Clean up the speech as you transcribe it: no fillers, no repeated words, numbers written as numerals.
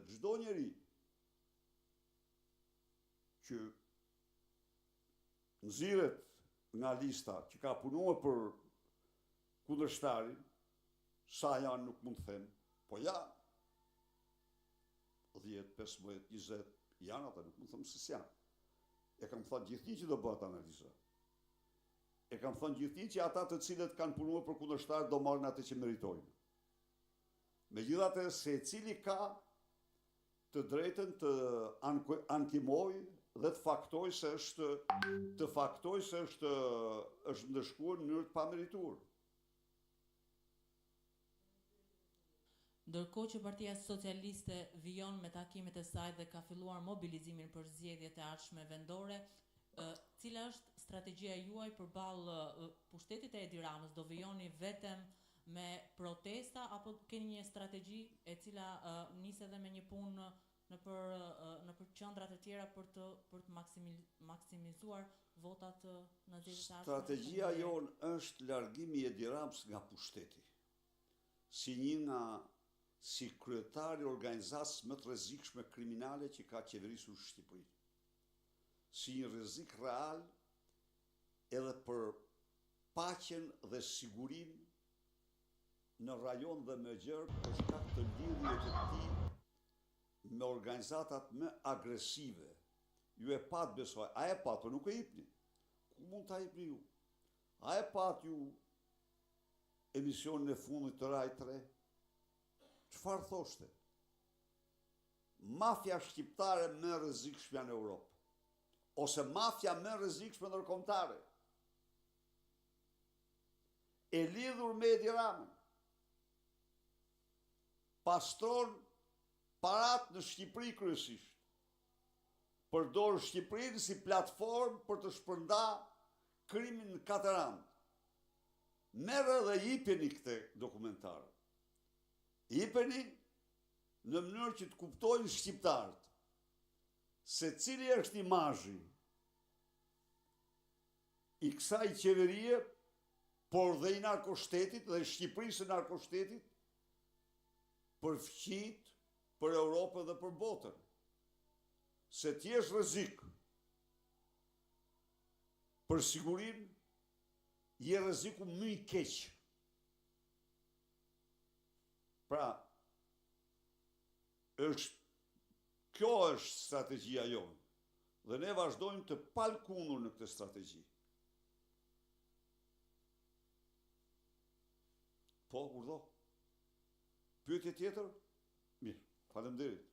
Dhe çdo njeri që nxirret nga lista që ka punuar për kundërshtarin, sa janë nuk mund të them, po janë 10, 15, 20, janë ata, nuk mund të them se s'janë. E kam thënë gjithnjë që do bëhet analiza. E kam thënë gjithnjë që ata të cilët kanë punuar për kundërshtar do marrin atë që meritojnë. Megjithatë, secili ka të drejtën të ankimojë dhe të faktojë se është ndëshkuar në mënyrë të pamerituar. Ndërkohë që Partia Socialiste vijon me takimet e saj dhe ka filluar mobilizimin për zgjedhjet e ardhshme vendore, cila është strategjia juaj përballë pushtetit e Edi Ramës? Do vijoni vetëm me protesta apo keni një strategji e cila nis edhe me një punë në për qendrat e tjera për të maksimizuar votat në zgjedhjet e ardhshme? Strategjia jonë është largimi i Edi Ramës nga pushteti. Si kryetari i organizatës më të rrezikshme kriminale që ka qeverisur Shqipërinë. Si një rrezik real edhe për paqen dhe sigurinë në rajon dhe me gjerë për shkak të lidhjeve të tij me organizatat më agresive. Ju e pat besoj, a e pat, por nuk e jepni. Ku mund ta jepni ju? A e pat ju emisionin e fundit të Rai 3? Çfarë thoshte? Mafia shqiptare më rrezikshme në Europë. Ose mafia më rrezikshme ndërkombëtare. E lidhur me Edi Ramën. Pastron parat në Shqipëri kryesisht. Përdor Shqipërinë si platformë për të shpërnda krimin në katër anë. Merë dhe jipeni këte dokumentarë. Jipeni në mënyrë që të kuptojnë shqiptarët se cili është imazhi i kësaj qeverie, por dhe i narkoshtetit dhe Shqipërisë narkoshtetit për fqit, për Europën dhe për botën. Se ti jesh rrezik për sigurinë, je rreziku më i keq. Pra, kjo është strategjia jonë. Dhe ne vazhdojmë të palkundur në këtë strategji. Po, urdhë. Pyetje tjetër? Mirë, faleminderit.